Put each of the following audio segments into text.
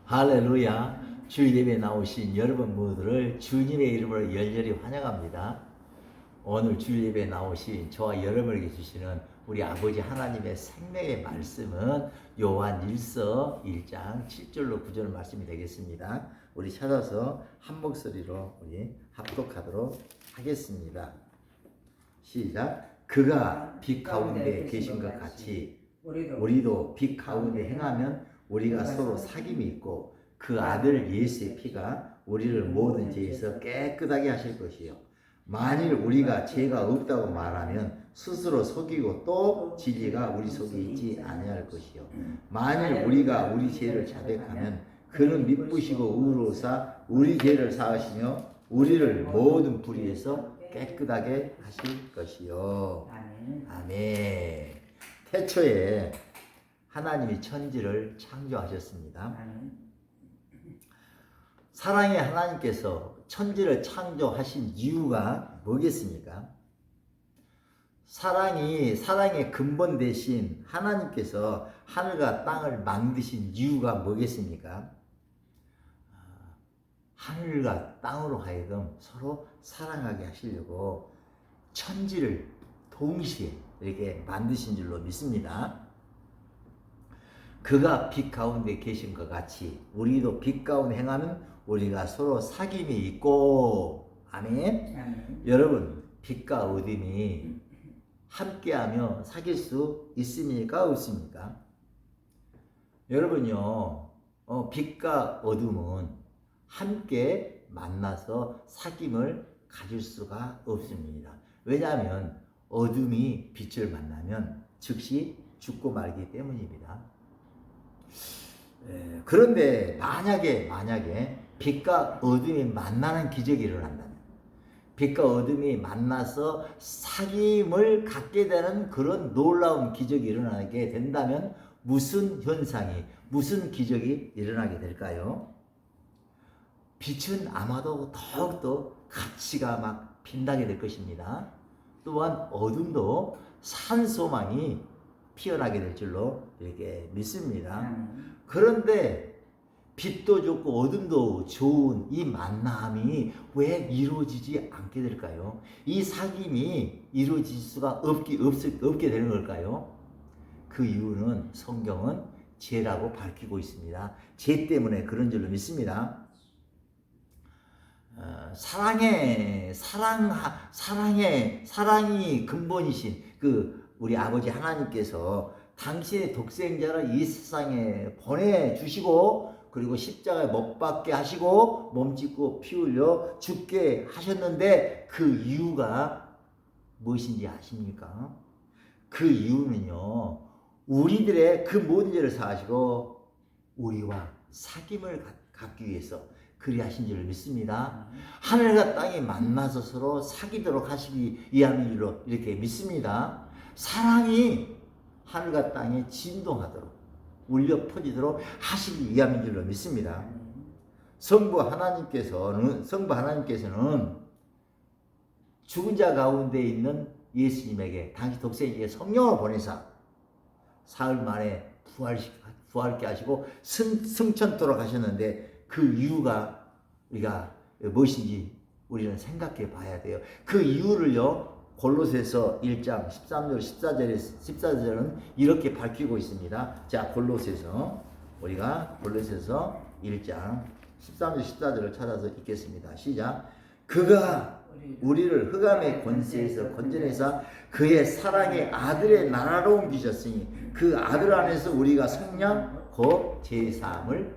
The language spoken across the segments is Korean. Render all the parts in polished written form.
할렐루야. 주일 예배에 나오신 여러분 모두를 주님의 이름으로 열렬히 환영합니다. 오늘 주일 예배에 나오신 저와 여러분에게 주시는 우리 아버지 하나님의 생명의 말씀은 요한 1서 1장 7절로 9절 말씀이 되겠습니다. 우리 찾아서 한 목소리로 우리 합독하도록 하겠습니다. 시작. 그가 빛 가운데 계신 것 같이 우리도 빛 가운데 행하면 우리가 서로 사귐이 있고 그 아들 예수의 피가 우리를 모든 죄에서 깨끗하게 하실 것이요. 만일 우리가 죄가 없다고 말하면 스스로 속이고 또 진리가 우리 속에 있지 아니할 것이요. 만일 우리가 우리 죄를 자백하면 그는 미쁘시고 의로우사 우리 죄를 사하시며 우리를 모든 불의에서 깨끗하게 하실 것이요. 아멘. 태초에 하나님이 천지를 창조하셨습니다. 사랑의 하나님께서 천지를 창조하신 이유가 뭐겠습니까? 사랑의 근본 대신 하나님께서 하늘과 땅을 만드신 이유가 뭐겠습니까? 하늘과 땅으로 하여금 서로 사랑하게 하시려고 천지를 동시에 이렇게 만드신 줄로 믿습니다. 그가 빛 가운데 계신 것 같이 우리도 빛 가운데 행하면 우리가 서로 사귐이 있고 아멘. 여러분 빛과 어둠이 함께하며 사귈 수 있습니까? 없습니까? 여러분요 빛과 어둠은 함께 만나서 사귐을 가질 수가 없습니다. 왜냐하면 어둠이 빛을 만나면 즉시 죽고 말기 때문입니다. 그런데 만약에 빛과 어둠이 만나는 기적이 일어난다면, 빛과 어둠이 만나서 사귐을 갖게 되는 그런 놀라운 기적이 일어나게 된다면 무슨 현상이, 무슨 기적이 일어나게 될까요? 빛은 아마도 더욱더 가치가 막 빛나게 될 것입니다. 또한 어둠도 산소망이 피어나게 될 줄로 이렇게 믿습니다. 그런데 빛도 좋고 어둠도 좋은 이 만남이 왜 이루어지지 않게 될까요? 이 사귐이 이루어질 수가 없게 되는 걸까요? 그 이유는 성경은 죄라고 밝히고 있습니다. 죄 때문에 그런 줄로 믿습니다. 사랑이 근본이신 그 우리 아버지 하나님께서 당신의 독생자를 이 세상에 보내주시고 그리고 십자가에 못 박게 하시고 몸짓고 피 흘려 죽게 하셨는데 그 이유가 무엇인지 아십니까? 그 이유는요 우리들의 그 모든 죄를 사하시고 우리와 사귐을 갖기 위해서 그리하신 줄을 믿습니다. 하늘과 땅이 만나서 서로 사귀도록 하시기 위함인 줄로 이렇게 믿습니다. 사랑이 하늘과 땅에 진동하도록 울려 퍼지도록 하시기 위함인 줄로 믿습니다. 성부 하나님께서는 죽은 자 가운데 있는 예수님에게 당시 독생자의 성령을 보내사 사흘 만에 부활케 하시고 승천토록 하셨는데 그 이유가 우리가 무엇인지 우리는 생각해 봐야 돼요. 그 이유를요 골로새서 1장 13절 14절은 이렇게 밝히고 있습니다. 자 골로새서 우리가 골로새서 1장 13절 14절을 찾아서 읽겠습니다. 시작. 그가 우리를 흑암의 권세에서 건져내사 그의 사랑의 아들의 나라로 옮기셨으니 그 아들 안에서 우리가 성령 곧 제사함을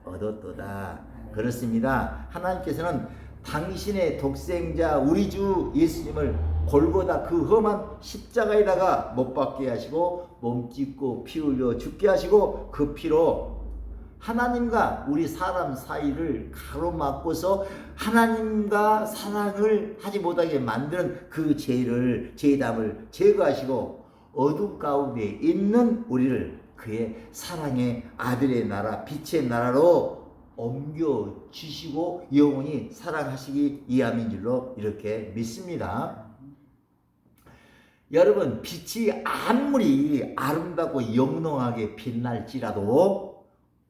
얻었도다. 그렇습니다. 하나님께서는 당신의 독생자 우리 주 예수님을 골고다 그 험한 십자가에다가 못 박게 하시고 몸짓고 피 흘려 죽게 하시고 그 피로 하나님과 우리 사람 사이를 가로막고서 하나님과 사랑을 하지 못하게 만드는 그 죄담을 제거하시고 어둠 가운데 있는 우리를 그의 사랑의 아들의 나라 빛의 나라로 옮겨주시고 영원히 사랑하시기 위함인 줄로 이렇게 믿습니다. 여러분 빛이 아무리 아름답고 영롱하게 빛날지라도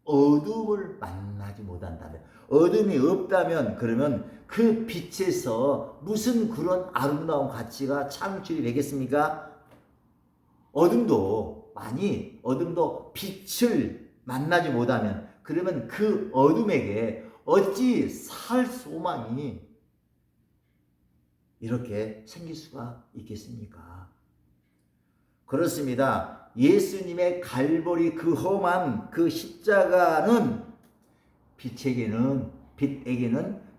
어둠을 만나지 못한다면, 어둠이 없다면 그러면 그 빛에서 무슨 그런 아름다운 가치가 창출이 되겠습니까? 어둠도 빛을 만나지 못하면 그러면 그 어둠에게 어찌 살 소망이 이렇게 생길 수가 있겠습니까? 그렇습니다. 예수님의 갈보리 그 험한 그 십자가는 빛에게는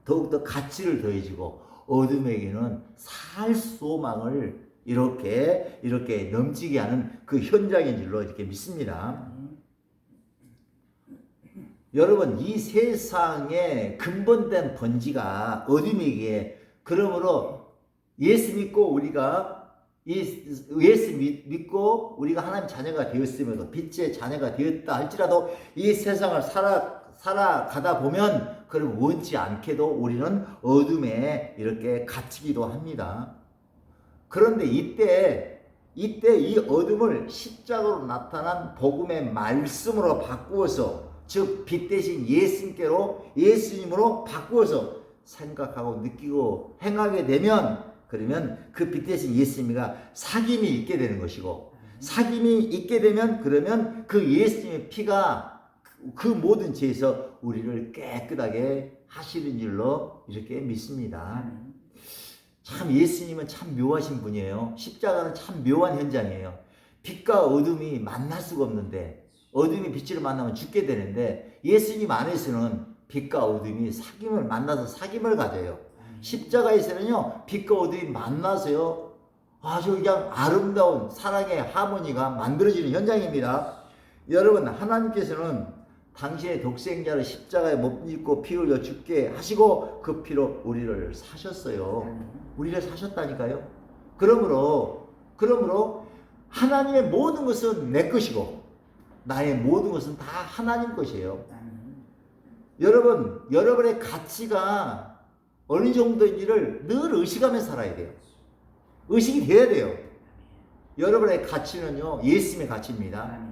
더욱더 가치를 더해지고 어둠에게는 살 소망을 이렇게 넘치게 하는 그 현장인 줄로 이렇게 믿습니다. 여러분, 이 세상의 근본된 본질가 어둠이기에, 그러므로 예수 믿고 우리가 하나님 자녀가 되었음에도, 빛의 자녀가 되었다 할지라도 이 세상을 살아가다 보면 그럼 원치 않게도 우리는 어둠에 이렇게 갇히기도 합니다. 그런데 이때 이 어둠을 십자가로 나타난 복음의 말씀으로 바꾸어서, 즉 빛 대신 예수님으로 바꾸어서 생각하고 느끼고 행하게 되면, 그러면 그 빛 대신 예수님과 사귐이 있게 되는 것이고, 사귐이 있게 되면 그러면 그 예수님의 피가 그 모든 죄에서 우리를 깨끗하게 하시는 줄로 이렇게 믿습니다. 참 예수님은 참 묘하신 분이에요. 십자가는 참 묘한 현장이에요. 빛과 어둠이 만날 수가 없는데, 어둠이 빛을 만나면 죽게 되는데, 예수님 안에서는 빛과 어둠이 만나서 사귐을 가져요. 십자가에서는요, 빛과 어둠이 만나서요, 아주 그냥 아름다운 사랑의 하모니가 만들어지는 현장입니다. 여러분, 하나님께서는 당신의 독생자를 십자가에 못 믿고 피 흘려 죽게 하시고 그 피로 우리를 사셨어요. 우리를 사셨다니까요. 그러므로 하나님의 모든 것은 내 것이고 나의 모든 것은 다 하나님 것이에요. 여러분, 여러분의 가치가 어느 정도인지를 늘 의식하며 살아야 돼요. 의식이 돼야 돼요. 여러분의 가치는요, 예수님의 가치입니다.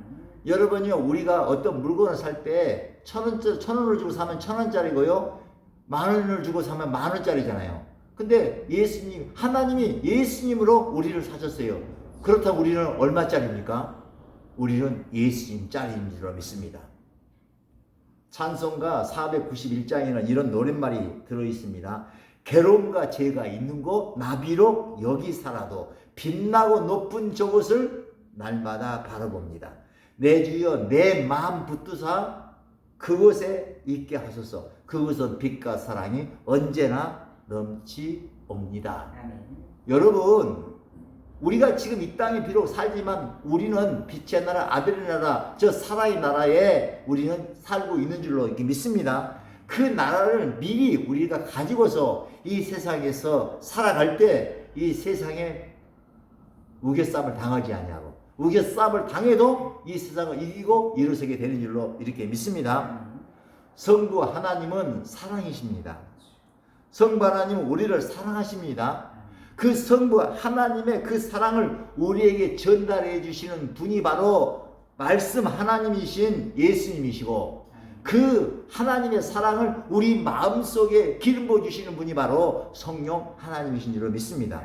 여러분이요, 우리가 어떤 물건을 살 때 1,000원을 주고 사면 1,000원짜리고요, 10,000원을 주고 사면 10,000원짜리잖아요. 근데 하나님이 예수님으로 우리를 사셨어요. 그렇다고 우리는 얼마짜리입니까? 우리는 예수님짜리인 줄 믿습니다. 찬송가 491장에는 이런 노랫말이 들어있습니다. 괴로움과 죄가 있는 곳 나비로 여기 살아도 빛나고 높은 저곳을 날마다 바라봅니다. 내 주여 내 마음 붙드사 그곳에 있게 하소서. 그곳은 빛과 사랑이 언제나 넘치옵니다. 여러분, 우리가 지금 이 땅에 비록 살지만 우리는 빛의 나라, 아들의 나라, 저 사랑의 나라에 우리는 살고 있는 줄로 이렇게 믿습니다. 그 나라를 미리 우리가 가지고서 이 세상에서 살아갈 때 이 세상에 우겨쌈을 당하지 아니하고, 우겨쌈을 당해도 이 세상을 이기고 일어서게 되는 줄로 이렇게 믿습니다. 성부 하나님은 사랑이십니다. 성부 하나님은 우리를 사랑하십니다. 그 성부 하나님의 그 사랑을 우리에게 전달해 주시는 분이 바로 말씀 하나님이신 예수님이시고, 그 하나님의 사랑을 우리 마음속에 기름 부어 주시는 분이 바로 성령 하나님이신 줄로 믿습니다.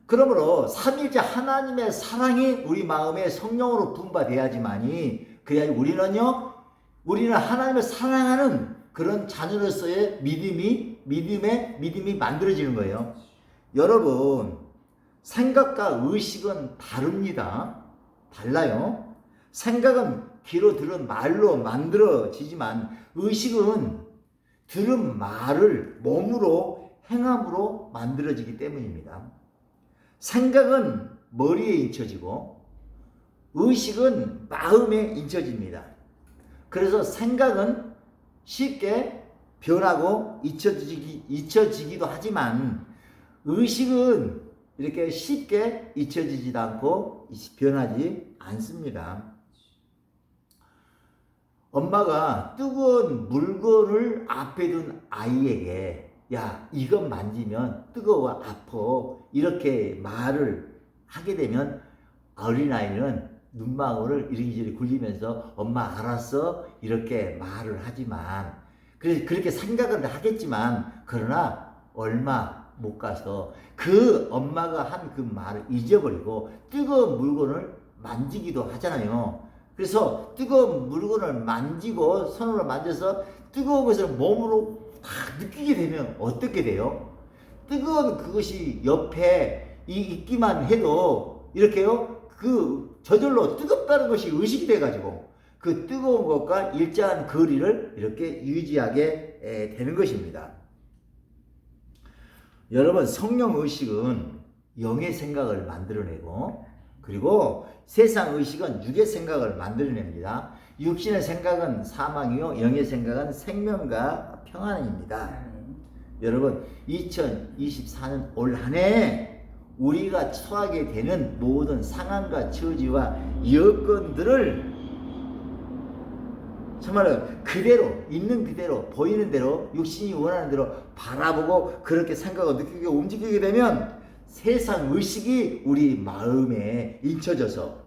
그러므로 삼위일체 하나님의 사랑이 우리 마음에 성령으로 분바돼야지만이, 그래야 우리는 하나님을 사랑하는 그런 자녀로서의 믿음이 만들어지는 거예요. 여러분, 생각과 의식은 다릅니다. 달라요. 생각은 귀로 들은 말로 만들어지지만 의식은 들은 말을 몸으로 행함으로 만들어지기 때문입니다. 생각은 머리에 잊혀지고 의식은 마음에 잊혀집니다. 그래서 생각은 쉽게 변하고 잊혀지기도 하지만 의식은 이렇게 쉽게 잊혀지지도 않고 변하지 않습니다. 엄마가 뜨거운 물건을 앞에 둔 아이에게 야, 이것 만지면 뜨거워 아파 이렇게 말을 하게 되면 어린아이는 눈망울을 이리저리 굴리면서 엄마 알았어 이렇게 말을 하지만 그렇게 생각을 하겠지만 그러나 얼마 못 가서 그 엄마가 한 그 말을 잊어버리고 뜨거운 물건을 만지기도 하잖아요. 그래서 뜨거운 물건을 만지고 손으로 만져서 뜨거운 것을 몸으로 딱 느끼게 되면 어떻게 돼요? 뜨거운 그것이 옆에 있기만 해도 이렇게요. 그 저절로 뜨겁다는 것이 의식이 돼가지고 그 뜨거운 것과 일정한 거리를 이렇게 유지하게 되는 것입니다. 여러분 성령 의식은 영의 생각을 만들어내고 그리고 세상 의식은 육의 생각을 만들어냅니다. 육신의 생각은 사망이요 영의 생각은 생명과 평안입니다. 여러분 2024년 올 한 해 우리가 처하게 되는 모든 상황과 처지와 여건들을 정말로 그대로 있는 그대로 보이는 대로 육신이 원하는 대로 바라보고 그렇게 생각하고 느끼고 움직이게 되면 세상 의식이 우리 마음에 잊혀져서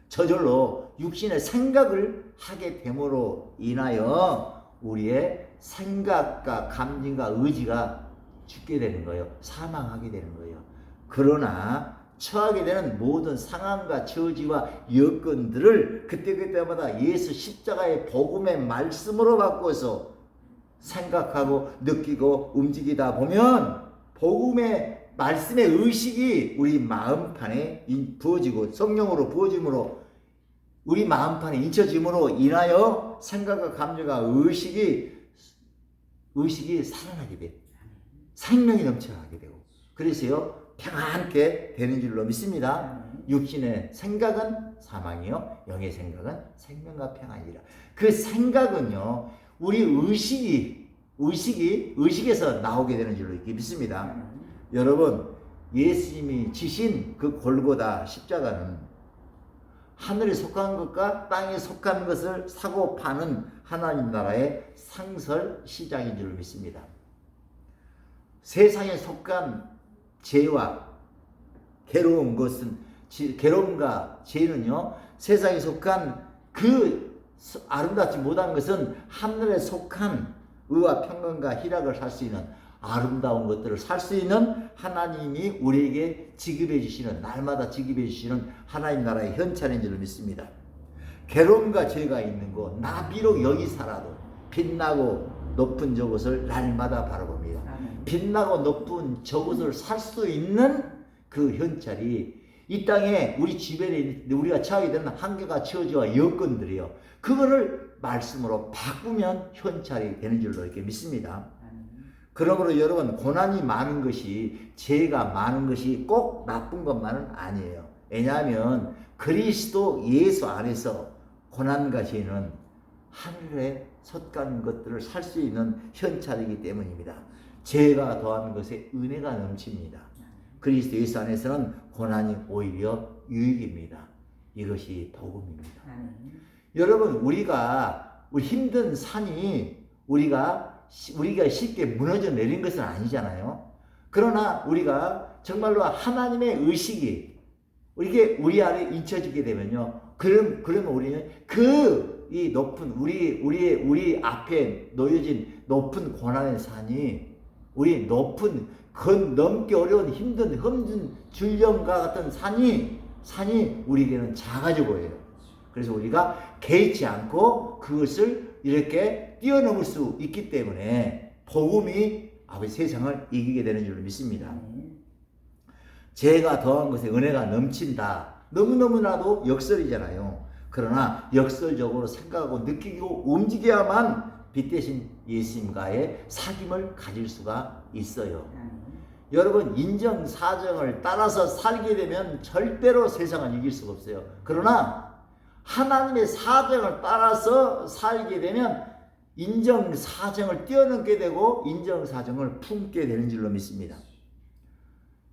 저절로 육신의 생각을 하게 됨으로 인하여 우리의 생각과 감정과 의지가 죽게 되는 거예요. 사망하게 되는 거예요. 그러나 처하게 되는 모든 상황과 처지와 여건들을 그때그때마다 예수 십자가의 복음의 말씀으로 바꿔서 생각하고 느끼고 움직이다 보면 복음의 말씀의 의식이 우리 마음판에 부어지고 성령으로 부어짐으로 우리 마음판에 잊혀짐으로 인하여 생각과 감정과 의식이 살아나게 돼요. 생명이 넘쳐나게 되고 그래서요 평안하게 되는 줄로 믿습니다. 육신의 생각은 사망이요 영의 생각은 생명과 평안이라. 그 생각은요 우리 의식에서 나오게 되는 줄로 믿습니다. 여러분 예수님이 지신 그 골고다 십자가는 하늘에 속한 것과 땅에 속한 것을 사고 파는 하나님 나라의 상설 시장인 줄로 믿습니다. 세상에 속한 죄와 괴로움과 죄는요 세상에 속한 그 아름답지 못한 것은 하늘에 속한 의와 평강과 희락을 살 수 있는 아름다운 것들을 살 수 있는 하나님이 우리에게 지급해 주시는 날마다 지급해 주시는 하나님 나라의 현찰인 줄 믿습니다. 괴로움과 죄가 있는 곳 나 비록 여기 살아도 빛나고 높은 저곳을 날마다 바라봅니다. 빛나고 높은 저곳을 살 수 있는 그 현찰이 이 땅에 우리 주변에 우리가 처하게 되는 환경과 처지와 여건들이요. 그거를 말씀으로 바꾸면 현찰이 되는 줄로 이렇게 믿습니다. 그러므로 여러분 고난이 많은 것이 죄가 많은 것이 꼭 나쁜 것만은 아니에요. 왜냐하면 그리스도 예수 안에서 고난과 죄는 하늘에 솟간 것들을 살 수 있는 현찰이기 때문입니다. 죄가 더한 것에 은혜가 넘칩니다. 그리스도 예수 안에서는 고난이 오히려 유익입니다. 이것이 복음입니다. 여러분 우리가 힘든 산이 우리가 쉽게 무너져 내린 것은 아니잖아요. 그러나 우리가 정말로 하나님의 의식이 우리 안에 잊혀지게 되면요. 그러면 우리는 이 높은 우리 앞에 놓여진 높은 고난의 산이 우리 높은 넘기 어려운 힘든 줄령과 같은 산이 우리에게는 작아져 보여요. 그래서 우리가 개의치 않고 그것을 이렇게 뛰어넘을 수 있기 때문에 복음이 아버지 세상을 이기게 되는 줄로 믿습니다. 죄가 더한 것에 은혜가 넘친다. 너무너무나도 역설이잖아요. 그러나 역설적으로 생각하고 느끼고 움직여야만 빛 대신 예수님과의 사귐을 가질 수가 있어요. 여러분 인정사정을 따라서 살게 되면 절대로 세상을 이길 수가 없어요. 그러나 하나님의 사정을 따라서 살게 되면 인정사정을 뛰어넘게 되고 인정사정을 품게 되는 줄로 믿습니다.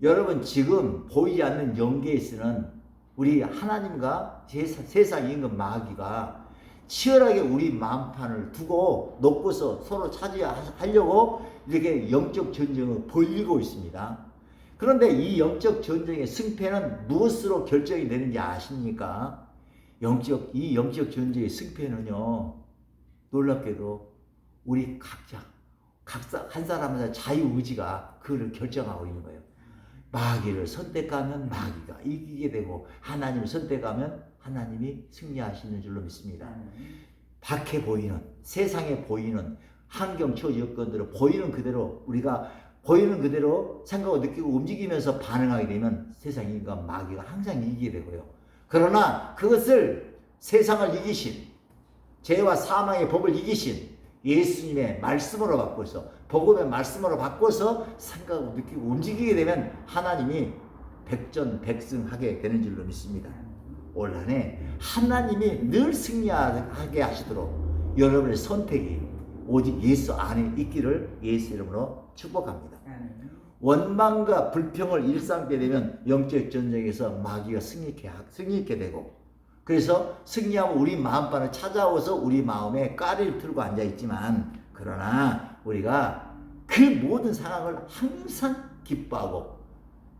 여러분 지금 보이지 않는 영계에서는 우리 하나님과 세상 임금 마귀가 치열하게 우리 마음판을 두고 놓고서 서로 차지하려고 이렇게 영적 전쟁을 벌이고 있습니다. 그런데 이 영적 전쟁의 승패는 무엇으로 결정이 되는지 아십니까? 이 영적 존재의 승패는요, 놀랍게도 우리 각자 한 사람마다 자유의지가 그를 결정하고 있는 거예요. 마귀를 선택하면 마귀가 이기게 되고, 하나님을 선택하면 하나님이 승리하시는 줄로 믿습니다. 밖에 보이는, 세상에 보이는 환경, 처지, 여건들을 보이는 그대로 우리가 보이는 그대로 생각하고 느끼고 움직이면서 반응하게 되면 세상인가 마귀가 항상 이기게 되고요. 그러나 그것을 세상을 이기신, 죄와 사망의 법을 이기신 예수님의 말씀으로 바꿔서, 복음의 말씀으로 바꿔서 생각하고 느끼고 움직이게 되면 하나님이 백전백승하게 되는 줄로 믿습니다. 올 한 해 하나님이 늘 승리하게 하시도록 여러분의 선택이 오직 예수 안에 있기를 예수 이름으로 축복합니다. 원망과 불평을 일삼게 되면 영적 전쟁에서 마귀가 승리케 되고, 그래서 승리하면 우리 마음판을 찾아오서 우리 마음에 까리를 틀고 앉아있지만, 그러나 우리가 그 모든 상황을 항상 기뻐하고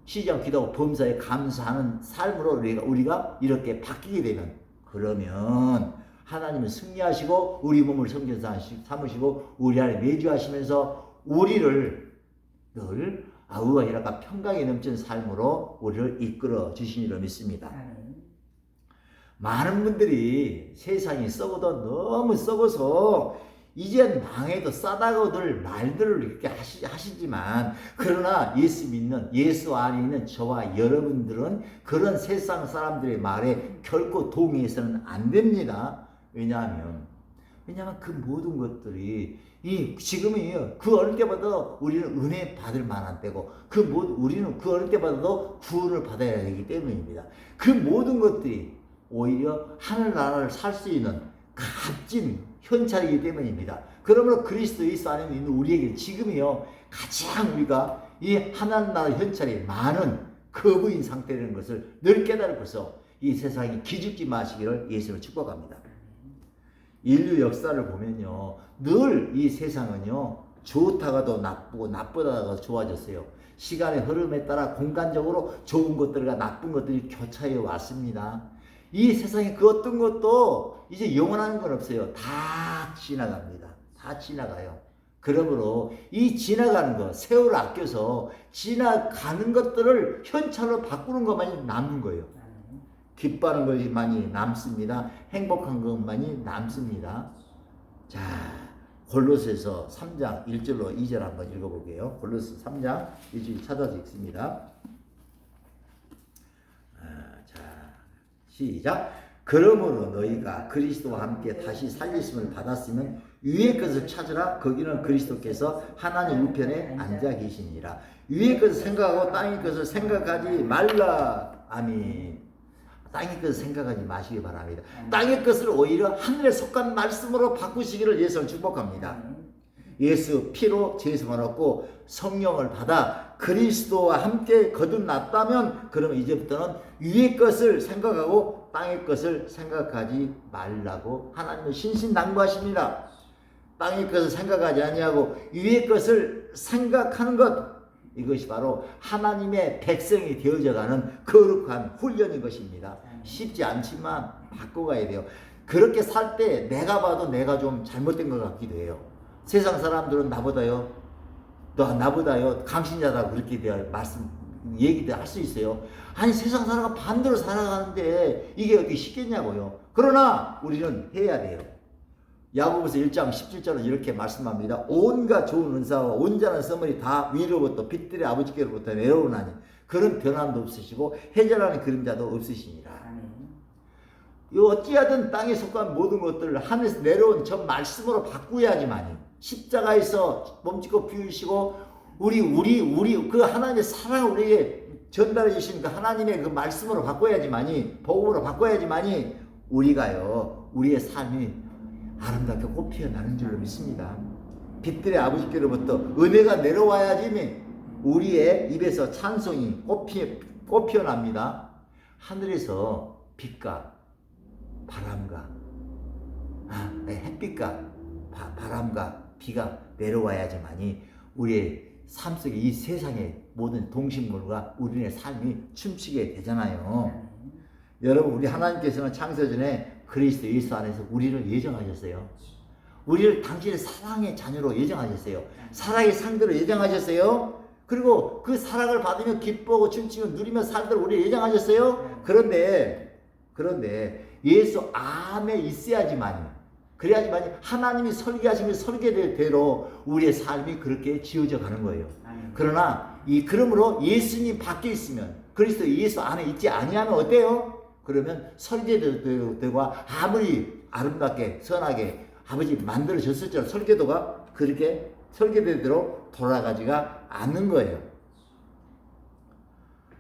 시장 기도하고 범사에 감사하는 삶으로 우리가 이렇게 바뀌게 되면, 그러면 하나님은 승리하시고 우리 몸을 성전사 삼으시고 우리 안에 내주하시면서 우리를 늘 아우와 히라가 평강에 넘치는 삶으로 우리를 이끌어 주시리라 믿습니다. 많은 분들이 세상이 썩어도 너무 썩어서 이젠 망해도 싸다고들 말들을 이렇게 하시지만, 그러나 예수 믿는, 예수 안에 있는 저와 여러분들은 그런 세상 사람들의 말에 결코 동의해서는 안 됩니다. 왜냐하면 그 모든 것들이 지금이 그 어느 때보다 우리는 은혜 받을 만한 때고, 우리는 그 어느 때보다도 구원을 받아야 되기 때문입니다. 그 모든 것들이 오히려 하늘나라를 살 수 있는 값진 현찰이기 때문입니다. 그러므로 그리스도 예수 안에 있는 우리에게 지금이요, 가장 우리가 이 하늘나라 현찰이 많은 거부인 상태라는 것을 늘 깨달고서 이 세상이 기죽지 마시기를 예수를 축복합니다. 인류 역사를 보면요, 늘 이 세상은요, 좋다가도 나쁘고 나쁘다가 좋아졌어요. 시간의 흐름에 따라 공간적으로 좋은 것들과 나쁜 것들이 교차해 왔습니다. 이 세상에 그 어떤 것도 이제 영원한 건 없어요. 다 지나갑니다. 다 지나가요. 그러므로 이 지나가는 것, 세월을 아껴서 지나가는 것들을 현찰로 바꾸는 것만이 남는 거예요. 기뻐하는 것만이 남습니다. 행복한 것만이 남습니다. 자, 골로새서 3장 1절로 2절 한번 읽어볼게요. 골로새 3장 1절 찾아서 읽습니다. 시작. 그러므로 너희가 그리스도와 함께 다시 살리심을 받았으면 위의 것을 찾으라. 거기는 그리스도께서 하나님 우편에 앉아 계시니라. 위의 것을 생각하고 땅의 것을 생각하지 말라. 아멘. 땅의 것을 생각하지 마시기 바랍니다. 땅의 것을 오히려 하늘에 속한 말씀으로 바꾸시기를 예수를 축복합니다. 예수 피로 죄성을 얻고 성령을 받아 그리스도와 함께 거듭났다면, 그러면 이제부터는 위의 것을 생각하고 땅의 것을 생각하지 말라고 하나님은 신신당부하십니다. 땅의 것을 생각하지 아니하고 위의 것을 생각하는 것, 이것이 바로 하나님의 백성이 되어져가는 거룩한 훈련인 것입니다. 쉽지 않지만 바꿔가야 돼요. 그렇게 살 때 내가 봐도 내가 좀 잘못된 것 같기도 해요. 세상 사람들은 나보다요 강신자다 그렇게 얘기도 할 수 있어요. 아니, 세상 사람은 반대로 살아가는데 이게 어떻게 쉽겠냐고요. 그러나 우리는 해야 돼요. 야고보서 1장 17절은 이렇게 말씀합니다. 온갖 좋은 은사와 온전한 선물이 다 위로부터 빛들의 아버지께로부터 내려오나니 그런 변함도 없으시고 해절하는 그림자도 없으시니라. 어찌하든 땅에 속한 모든 것들을 하늘에서 내려온 저 말씀으로 바꾸어야지만이, 십자가에서 몸짓고 비우시고 우리 그 하나님의 사랑을 우리에게 전달해 주신 그 하나님의 그 말씀으로 바꿔야지만이, 복음으로 바꿔야지만이 우리가요, 우리의 삶이 아름답게 꽃피어나는 줄로 믿습니다. 빛들의 아버지께로부터 은혜가 내려와야지 우리의 입에서 찬송이 꽃피어납니다. 하늘에서 빛과 바람과 햇빛과 바람과 비가 내려와야지만이 우리의 삶 속에 이 세상의 모든 동식물과 우리의 삶이 춤추게 되잖아요. 여러분, 우리 하나님께서는 창세전에 그리스도 예수 안에서 우리를 예정하셨어요. 우리를 당신의 사랑의 자녀로 예정하셨어요. 사랑의 상대로 예정하셨어요. 그리고 그 사랑을 받으며 기뻐하고 춤추며 누리며 살도록 우리를 예정하셨어요. 그런데 예수 안에 있어야지만, 그래야지만 하나님이 설계하신 설계대로 우리의 삶이 그렇게 지어져 가는 거예요. 그러나 그러므로 예수님 밖에 있으면, 그리스도 예수 안에 있지 아니하면 어때요? 그러면 설계도가 아무리 아름답게 선하게 아버지 만들어졌을지라도 설계도가 그렇게 설계대로 돌아가지가 않는 거예요.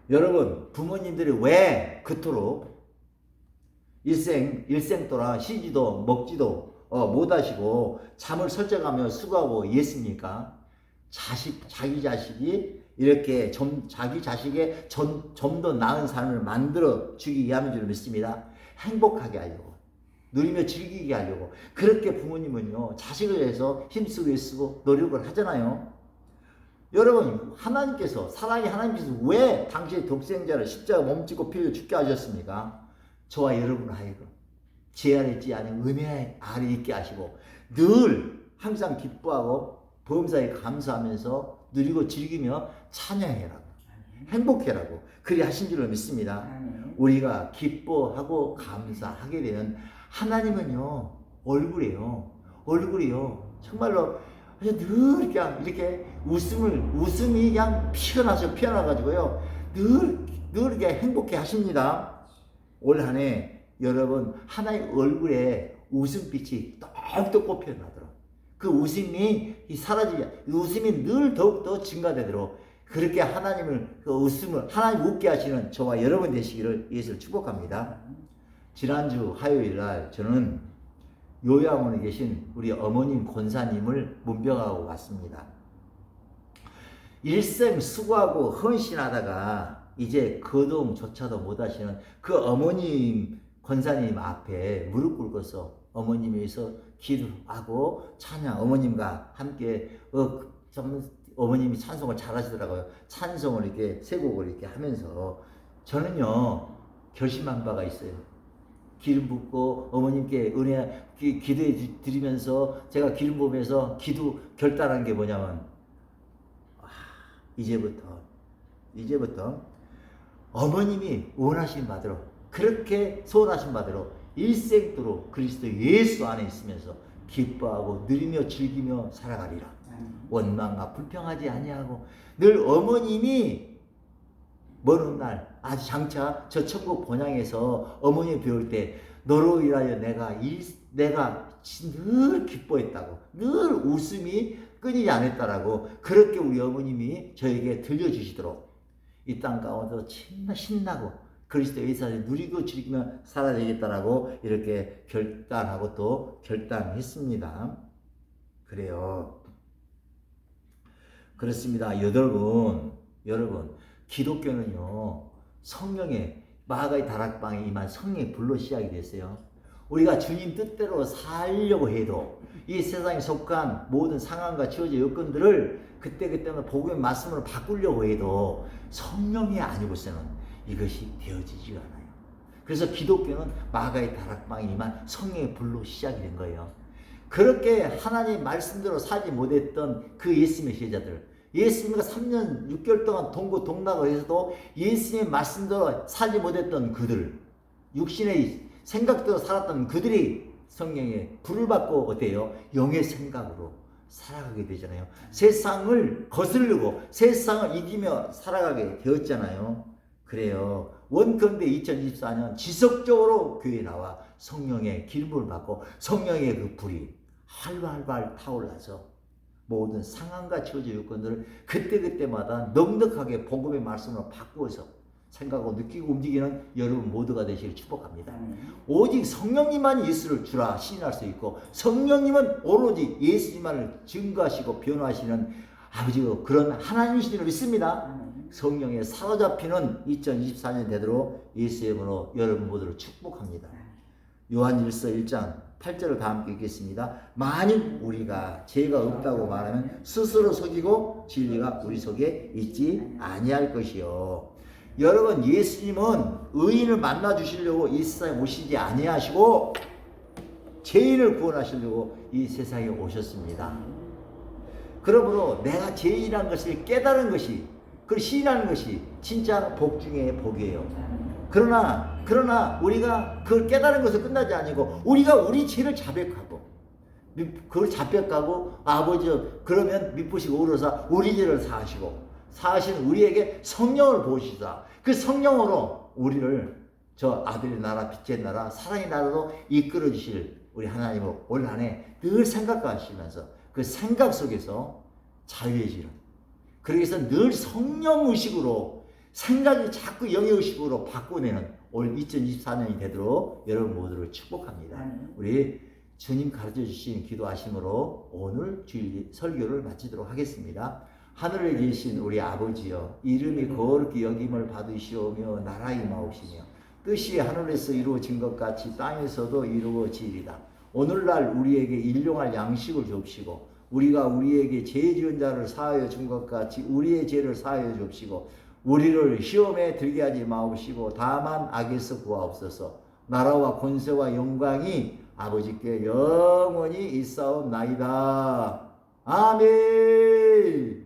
여러분, 부모님들이 왜 그토록 일생 동안 쉬지도 먹지도 못하시고 잠을 설정하며 수고하고 있습니까? 자기 자식이 이렇게 자기 자식의 좀 더 나은 삶을 만들어 주기 위함인 줄 믿습니다. 행복하게 하려고, 누리며 즐기게 하려고. 그렇게 부모님은요, 자식을 위해서 힘쓰고 애쓰고 노력을 하잖아요. 여러분, 사랑의 하나님께서 왜 당신의 독생자를 십자가 몸짓고 피를 죽게 하셨습니까? 저와 여러분을 하여금 제 안에 있지 않은 은혜 아래 있게 하시고, 늘 항상 기뻐하고 범사에 감사하면서 누리고 즐기며 찬양해라고, 행복해라고 그리 하신 줄로 믿습니다. 우리가 기뻐하고 감사하게 되는 하나님은요, 얼굴이요 정말로 늘 이렇게 웃음이 그냥 피어나가지고요, 늘 이렇게 행복해 하십니다. 올 한 해 여러분, 하나의 얼굴에 웃음빛이 똑똑 피어나도록, 그 웃음이 웃음이 늘 더욱더 증가되도록 그렇게 하나님 웃게 하시는 저와 여러분 되시기를 예수를 축복합니다. 지난주 화요일 날 저는 요양원에 계신 우리 어머님 권사님을 문병하고 갔습니다. 일생 수고하고 헌신하다가 이제 거동조차도 못하시는 그 어머님 권사님 앞에 무릎 꿇고서 어머님에서 기도하고 찬양, 어머님과 함께 어머님이 찬송을 잘하시더라고요. 찬송을 이렇게 세 곡을 이렇게 하면서 저는요 결심한 바가 있어요. 기름 붓고 어머님께 은혜 기도해 드리면서 제가 기름 부으면서 기도 결단한 게 뭐냐면, 이제부터 어머님이 원하신 바대로, 그렇게 소원하신 바대로 일생도록 그리스도 예수 안에 있으면서 기뻐하고 누리며 즐기며 살아가리라. 원망과 불평하지 아니하고, 늘 어머님이 먼 날 아주 장차 저 천국 본향에서 어머니 배울 때 너로 인하여 내가 늘 기뻐했다고, 늘 웃음이 끊이지 않았다라고, 그렇게 우리 어머님이 저에게 들려주시도록 이 땅 가운데서 신나고 그리스도 예수 안에 누리고 즐기며 살아야 되겠다라고 이렇게 결단하고 또 결단했습니다. 그래요. 그렇습니다. 여러분, 기독교는요, 성령의 마가의 다락방에 임한 성령의 불로 시작이 됐어요. 우리가 주님 뜻대로 살려고 해도 이 세상에 속한 모든 상황과 주어진 여건들을 그때마다 복음의 말씀으로 바꾸려고 해도 성령이 아니고서는 이것이 되어지지가 않아요. 그래서 기독교는 마가의 다락방에 임한 성령의 불로 시작이 된 거예요. 그렇게 하나님 말씀대로 살지 못했던 그 예수님의 제자들, 예수님과 3년 6개월 동안 동고동락을 해서도 예수님의 말씀대로 살지 못했던 그들, 육신의 생각대로 살았던 그들이 성령의 불을 받고 어때요? 영의 생각으로 살아가게 되잖아요. 세상을 거스르고 세상을 이기며 살아가게 되었잖아요. 그래요. 원컨대 2024년 지속적으로 교회에 나와 성령의 기름을 받고 성령의 그 불이 활발활발 타올라서 모든 상황과 처지 요건들을 그때마다 넉넉하게 복음의 말씀으로 바꾸어서 생각하고 느끼고 움직이는 여러분 모두가 되시길 축복합니다. 오직 성령님만 예수를 주라 시인할 수 있고, 성령님은 오로지 예수님만을 증거하시고 변화하시는 아버지가 그런 하나님이시를 믿습니다. 성령에 사로잡히는 2024년 되도록 예수의 이름으로 여러분 모두를 축복합니다. 요한일서 1장 8절을 다 함께 읽겠습니다. 만일 우리가 죄가 없다고 말하면 스스로 속이고 진리가 우리 속에 있지 아니할 것이요. 여러분, 예수님은 의인을 만나 주시려고 이 세상에 오시지 아니하시고 죄인을 구원하시려고 이 세상에 오셨습니다. 그러므로 내가 죄인이라는 것을 깨달은 것이, 그걸 시인하는 것이 진짜 복 중에 복이에요. 그러나 우리가 그걸 깨달은 것을 끝나지 아니고 우리가 우리 죄를 자백하고 그걸 자백하고 아버지 그러면 미쁘시고 오로사 우리 죄를 사하신 우리에게 성령을 부으시사 그 성령으로 우리를 저 아들의 나라 빛의 나라 사랑의 나라로 이끌어 주실 우리 하나님을 올 한 해 늘 생각하시면서 그 생각 속에서 자유해지는, 그래서 늘 성령 의식으로 생각이 자꾸 영의 의식으로 바꿔내는 올 2024년이 되도록 여러분 모두를 축복합니다. 우리 주님 가르쳐 주신 기도하심으로 오늘 주일 설교를 마치도록 하겠습니다. 하늘에 계신 우리 아버지여, 이름이 거룩히 여김을 받으시오며 나라 임하옵시며 뜻이 하늘에서 이루어진 것 같이 땅에서도 이루어지리다. 오늘날 우리에게 일용할 양식을 줍시고 우리가 우리에게 죄 지은 자를 사하여 준 것 같이 우리의 죄를 사하여 줍시고 우리를 시험에 들게 하지 마옵시고 다만 악에서 구하옵소서. 나라와 권세와 영광이 아버지께 영원히 있사옵나이다. 아멘.